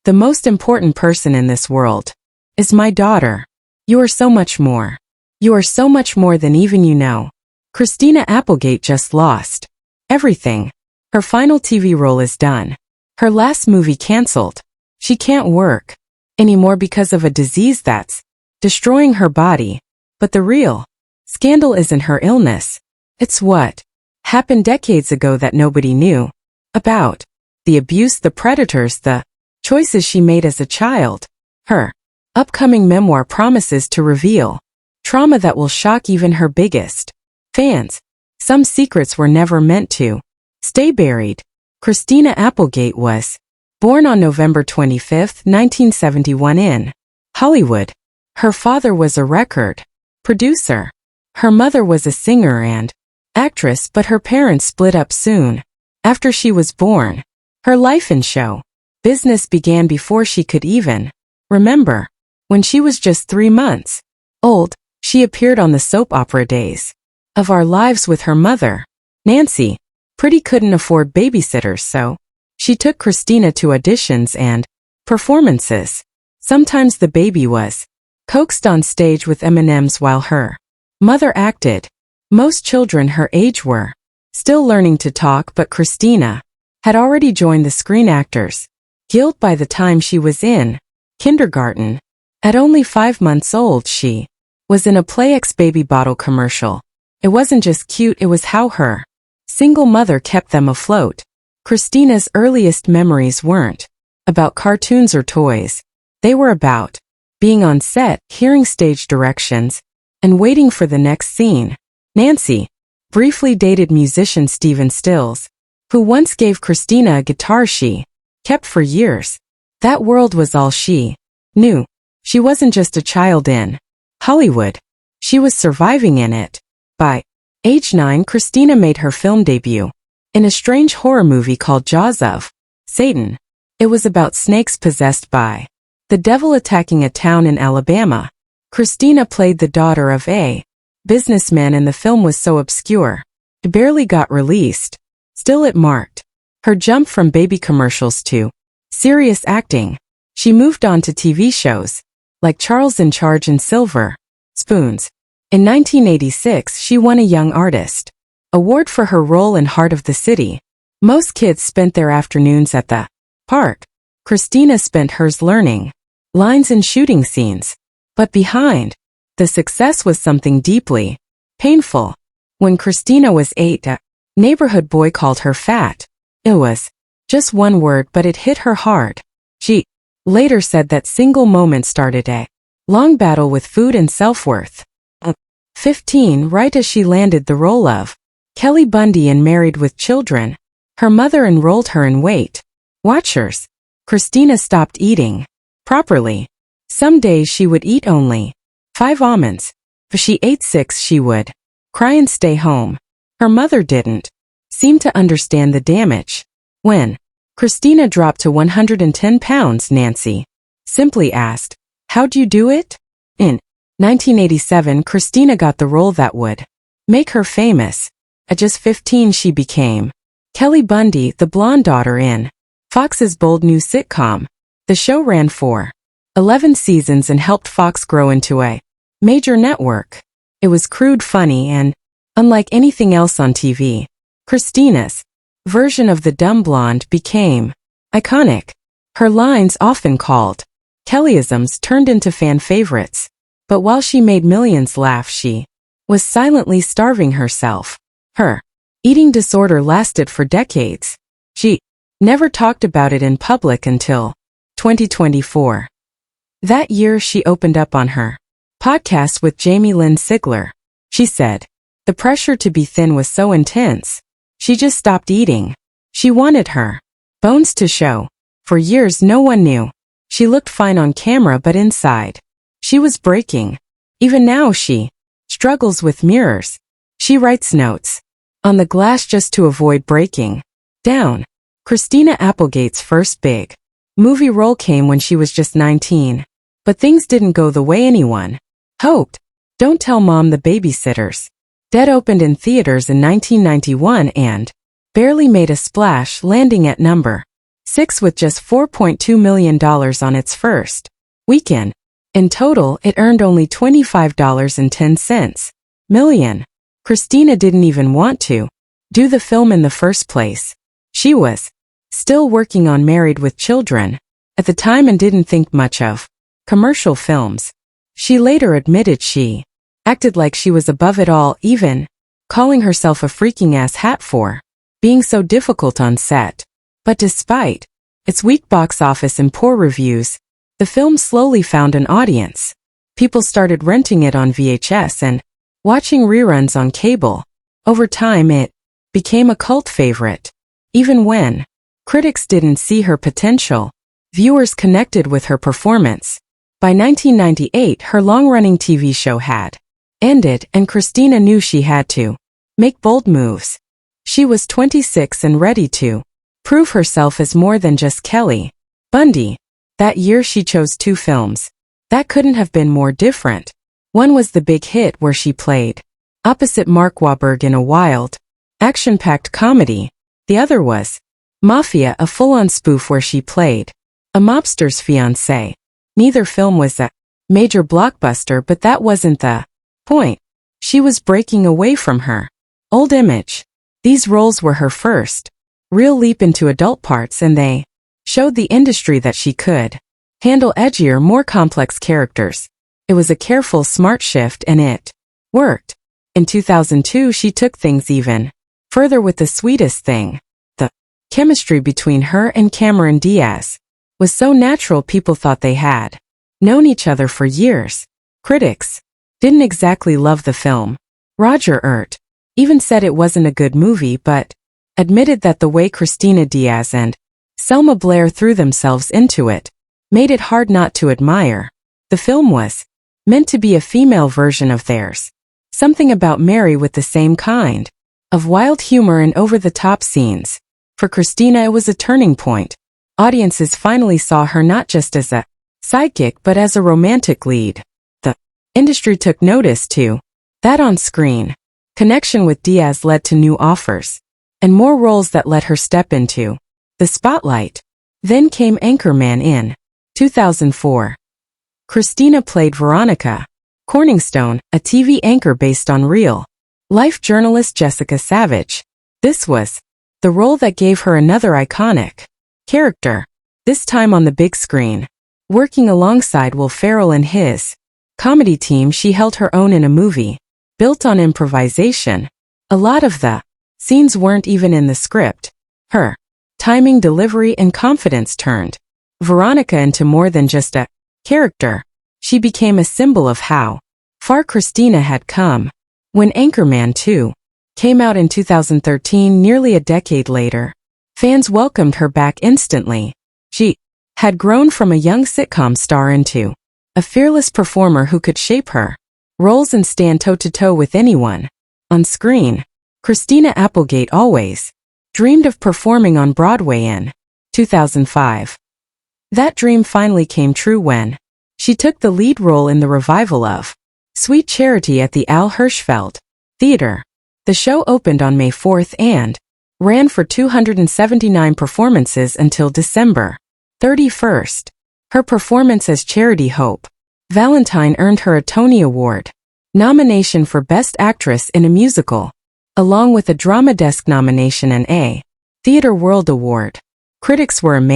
The most important person in this world is my daughter. You are so much more. You are so much more than even you know. Christina Applegate just lost everything. Her final TV role is done. Her last movie canceled. She can't work anymore because of a disease that's destroying her body. But the real scandal isn't her illness. It's what happened decades ago that nobody knew about. The abuse, the predators, the choices she made as a child. Her upcoming memoir promises to reveal trauma that will shock even her biggest fans. Some secrets were never meant to stay buried. Christina Applegate was born on November 25, 1971 in Hollywood. Her father was a record producer. Her mother was a singer and actress, but her parents split up soon after she was born. Her life in show business began before she could even remember. When she was just 3 months old, she appeared on the soap opera Days of Our Lives with her mother, Nancy. Pretty couldn't afford babysitters, so she took Christina to auditions and performances. Sometimes the baby was coaxed on stage with M&Ms while her mother acted. Most children her age were still learning to talk, but Christina had already joined the Screen Actors Guild by the time she was in kindergarten. At only 5 months old, she was in a Playx baby bottle commercial. It wasn't just cute, it was how her single mother kept them afloat. Christina's earliest memories weren't about cartoons or toys. They were about being on set, hearing stage directions, and waiting for the next scene. Nancy briefly dated musician Stephen Stills, who once gave Christina a guitar she kept for years. That world was all she knew. She wasn't just a child in Hollywood. She was surviving in it. By age 9, Christina made her film debut in a strange horror movie called Jaws of Satan. It was about snakes possessed by the devil attacking a town in Alabama. Christina played the daughter of a businessman, and the film was so obscure it barely got released. Still, it marked her jump from baby commercials to serious acting. She moved on to TV shows like Charles in Charge and Silver Spoons. In 1986, she won a Young Artist award for her role in Heart of the City. Most kids spent their afternoons at the park. Christina spent hers learning lines and shooting scenes. But behind the success was something deeply painful. When Christina was 8, a neighborhood boy called her fat. It was just one word, but it hit her hard. She later said that single moment started a long battle with food and self-worth. 15, right as she landed the role of Kelly Bundy in Married with Children, her mother enrolled her in Weight Watchers. Christina stopped eating properly. Some days she would eat only 5 almonds. If she ate 6, she would cry and stay home. Her mother didn't seem to understand the damage. When Christina dropped to 110 pounds, Nancy simply asked, "How'd you do it?" In 1987, Christina got the role that would make her famous. At just 15, she became Kelly Bundy, the blonde daughter in Fox's bold new sitcom. The show ran for 11 seasons and helped Fox grow into a major network. It was crude, funny, and unlike anything else on TV. Christina's version of the dumb blonde became iconic. Her lines, often called Kellyisms, turned into fan favorites. But while she made millions laugh, she was silently starving herself. Her eating disorder lasted for decades. She never talked about it in public until 2024. That year, she opened up on her podcast with Jamie Lynn Sigler. She said, "The pressure to be thin was so intense. She just stopped eating. She wanted her bones to show. For years, no one knew. She looked fine on camera, but inside, she was breaking. Even now, she struggles with mirrors. She writes notes on the glass just to avoid breaking down." Christina Applegate's first big movie role came when she was just 19. But things didn't go the way anyone hoped. Don't Tell Mom, The Babysitters Dead opened in theaters in 1991 and barely made a splash, landing at number 6 with just $4.2 million on its first weekend. In total, it earned only $25.10 million. Christina didn't even want to do the film in the first place. She was still working on Married with Children at the time and didn't think much of commercial films. She later admitted she acted like she was above it all, even calling herself a freaking ass hat for being so difficult on set. But despite its weak box office and poor reviews, the film slowly found an audience. People started renting it on VHS and watching reruns on cable. Over time it became a cult favorite. Even when critics didn't see her potential, viewers connected with her performance. By 1998, her long-running TV show had ended, and Christina knew she had to make bold moves. She was 26 and ready to prove herself as more than just Kelly Bundy. That year she chose 2 films that couldn't have been more different. One was the big hit where she played opposite Mark Wahlberg in a wild, action-packed comedy. The other was Mafia, a full-on spoof where she played a mobster's fiancé. Neither film was a major blockbuster, but that wasn't the point. She was breaking away from her old image. These roles were her first real leap into adult parts, and they showed the industry that she could handle edgier, more complex characters. It was a careful, smart shift, and it worked. In 2002, she took things even further with The Sweetest Thing. The chemistry between her and Cameron Diaz was so natural people thought they had known each other for years. Critics didn't exactly love the film. Roger Ebert even said it wasn't a good movie, but admitted that the way Christina Diaz and Selma Blair threw themselves into it made it hard not to admire. The film was meant to be a female version of theirs. Something about Mary with the same kind of wild humor and over-the-top scenes. For Christina, it was a turning point. Audiences finally saw her not just as a sidekick but as a romantic lead. The industry took notice too. That on-screen connection with Diaz led to new offers and more roles that let her step into the spotlight. Then came Anchorman in 2004. Christina played Veronica Corningstone, a TV anchor based on real-life journalist Jessica Savage. This was the role that gave her another iconic character, this time on the big screen. Working alongside Will Ferrell and his comedy team, she held her own in a movie built on improvisation. A lot of the scenes weren't even in the script. Her timing, delivery, and confidence turned Veronica into more than just a character. She became a symbol of how far Christina had come. When Anchorman 2 came out in 2013, nearly a decade later, fans welcomed her back instantly. She had grown from a young sitcom star into a fearless performer who could shape her roles and stand toe-to-toe with anyone on screen. Christina Applegate always dreamed of performing on Broadway in 2005. That dream finally came true when she took the lead role in the revival of Sweet Charity at the Al Hirschfeld Theater. The show opened on May 4th and ran for 279 performances until December 31st. Her performance as Charity Hope Valentine earned her a Tony Award nomination for Best Actress in a Musical, along with a Drama Desk nomination and a Theatre World Award. Critics were amazed.